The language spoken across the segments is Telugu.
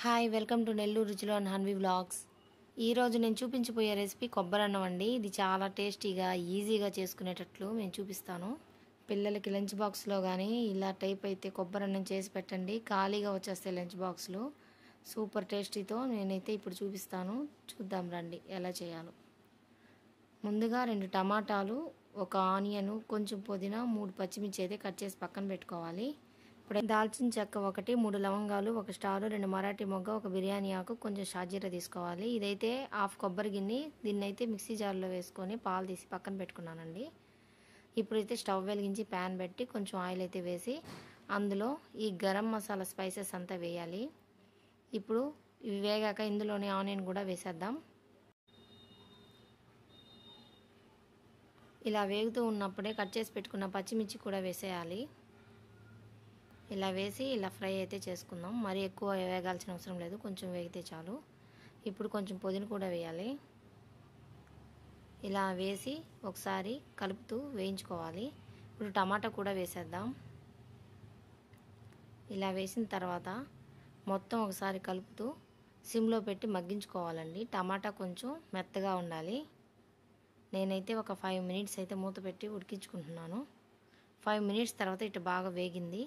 హాయ్ వెల్కమ్ టు నెల్లూరు రుచిలో అండ్ హన్వి వ్లాగ్స్. ఈరోజు నేను చూపించబోయే రెసిపీ కొబ్బరన్నం అండి. ఇది చాలా టేస్టీగా ఈజీగా చేసుకునేటట్లు నేను చూపిస్తాను. పిల్లలకి లంచ్ బాక్స్లో కానీ ఇలా టైప్ అయితే కొబ్బరన్నం చేసి పెట్టండి, ఖాళీగా వచ్చేస్తాయి లంచ్ బాక్స్లో. సూపర్ టేస్టీతో నేనైతే ఇప్పుడు చూపిస్తాను. చూద్దాం రండి ఎలా చేయాలో. ముందుగా 2 టమాటాలు, ఒక ఆనియన్, కొంచెం పుదీనా, 3 పచ్చిమిర్చి అయితే కట్ చేసి పక్కన పెట్టుకోవాలి. ఇప్పుడు దాల్చిన చెక్క 1, 3 లవంగాలు, 1 స్టారు, 2 మరాఠీ మొగ్గ, 1 బిర్యానీ ఆకు, కొంచెం షాజీరా తీసుకోవాలి. ఇదైతే హాఫ్ కొబ్బరి గిన్నె. దీన్ని అయితే మిక్సీ జార్లో వేసుకొని పాలు తీసి పక్కన పెట్టుకున్నానండి. ఇప్పుడైతే స్టవ్ వెలిగించి ప్యాన్ పెట్టి కొంచెం ఆయిల్ అయితే వేసి అందులో ఈ గరం మసాలా స్పైసెస్ అంతా వేయాలి. ఇప్పుడు ఇవి వేగాక ఇందులోనే ఆనియన్ కూడా వేసేద్దాం. ఇలా వేగుతూ ఉన్నప్పుడే కట్ చేసి పెట్టుకున్న పచ్చిమిర్చి కూడా వేసేయాలి. ఇలా వేసి ఇలా ఫ్రై అయితే చేసుకుందాం. మరీ ఎక్కువ వేగాల్సిన అవసరం లేదు, కొంచెం వేగితే చాలు. ఇప్పుడు కొంచెం పుదీనా కూడా వేయాలి. ఇలా వేసి ఒకసారి కలుపుతూ వేయించుకోవాలి. ఇప్పుడు టమాటా కూడా వేసేద్దాం. ఇలా వేసిన తర్వాత మొత్తం ఒకసారి కలుపుతూ సిమ్లో పెట్టి మగ్గించుకోవాలండి. టమాటా కొంచెం మెత్తగా ఉండాలి. నేనైతే ఒక 5 మినిట్స్ అయితే మూత పెట్టి ఉడికించుకుంటున్నాను. 5 మినిట్స్ తర్వాత ఇటు బాగా వేగింది.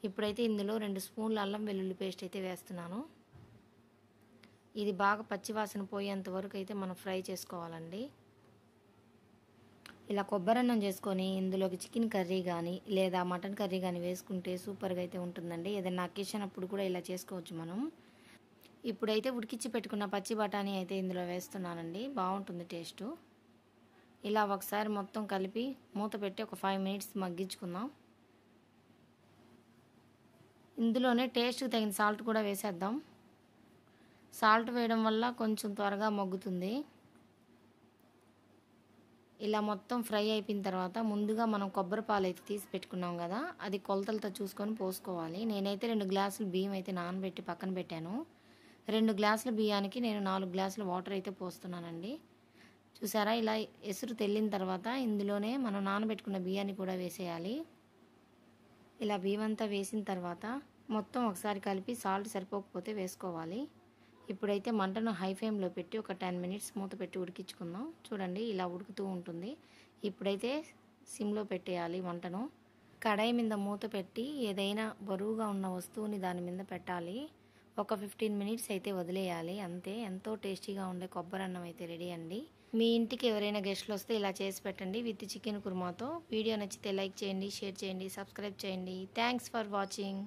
ఇప్పుడైతే ఇందులో 2 స్పూన్ల అల్లం వెల్లుల్లి పేస్ట్ అయితే వేస్తున్నాను. ఇది బాగా పచ్చివాసన పోయేంత వరకు అయితే మనం ఫ్రై చేసుకోవాలండి. ఇలా కొబ్బరన్నం చేసుకొని ఇందులోకి చికెన్ కర్రీ కానీ లేదా మటన్ కర్రీ కానీ వేసుకుంటే సూపర్గా అయితే ఉంటుందండి. ఏదైనా అకేషన్ అప్పుడు కూడా ఇలా చేసుకోవచ్చు మనం. ఇప్పుడైతే ఉడికించి పెట్టుకున్న పచ్చి బఠానీ అయితే ఇందులో వేస్తున్నానండి. బాగుంటుంది టేస్ట్. ఇలా ఒకసారి మొత్తం కలిపి మూత పెట్టి ఒక 5 మినిట్స్ మగ్గించుకుందాం. ఇందులోనే టేస్ట్కి తగిన సాల్ట్ కూడా వేసేద్దాం. సాల్ట్ వేయడం వల్ల కొంచెం త్వరగా మగ్గుతుంది. ఇలా మొత్తం ఫ్రై అయిపోయిన తర్వాత ముందుగా మనం కొబ్బరి పాలు అయితే తీసి పెట్టుకున్నాం కదా, అది కొలతలతో చూసుకొని పోసుకోవాలి. నేనైతే 2 గ్లాసులు బియ్యం అయితే నానబెట్టి పక్కన పెట్టాను. 2 గ్లాసుల బియ్యానికి నేను 4 గ్లాసుల వాటర్ అయితే పోస్తున్నానండి. చూసారా, ఇలా ఎసురు తెల్లిన తర్వాత ఇందులోనే మనం నానబెట్టుకున్న బియ్యాన్ని కూడా వేసేయాలి. ఇలా బియ్యం అంతా వేసిన తర్వాత మొత్తం ఒకసారి కలిపి సాల్ట్ సరిపోకపోతే వేసుకోవాలి. ఇప్పుడైతే మంటను హై ఫ్లేమ్లో పెట్టి ఒక 10 మినిట్స్ మూత పెట్టి ఉడికించుకుందాం. చూడండి ఇలా ఉడుకుతూ ఉంటుంది. ఇప్పుడైతే సిమ్లో పెట్టేయాలి మంటను. కడాయి మీద మూత పెట్టి ఏదైనా బరువుగా ఉన్న వస్తువుని దాని మీద పెట్టాలి. ఒక 15 మినిట్స్ అయితే వదిలేయాలి. అంతే, ఎంతో టేస్టీగా ఉండే కొబ్బరన్నం అయితే రెడీ అండి. మీ ఇంటికి ఎవరైనా గెస్ట్లు వస్తే ఇలా చేసి పెట్టండి విత్ చికెన్ కుర్మాతో. వీడియో నచ్చితే లైక్ చేయండి, షేర్ చేయండి, సబ్స్క్రైబ్ చేయండి. Thanks for watching.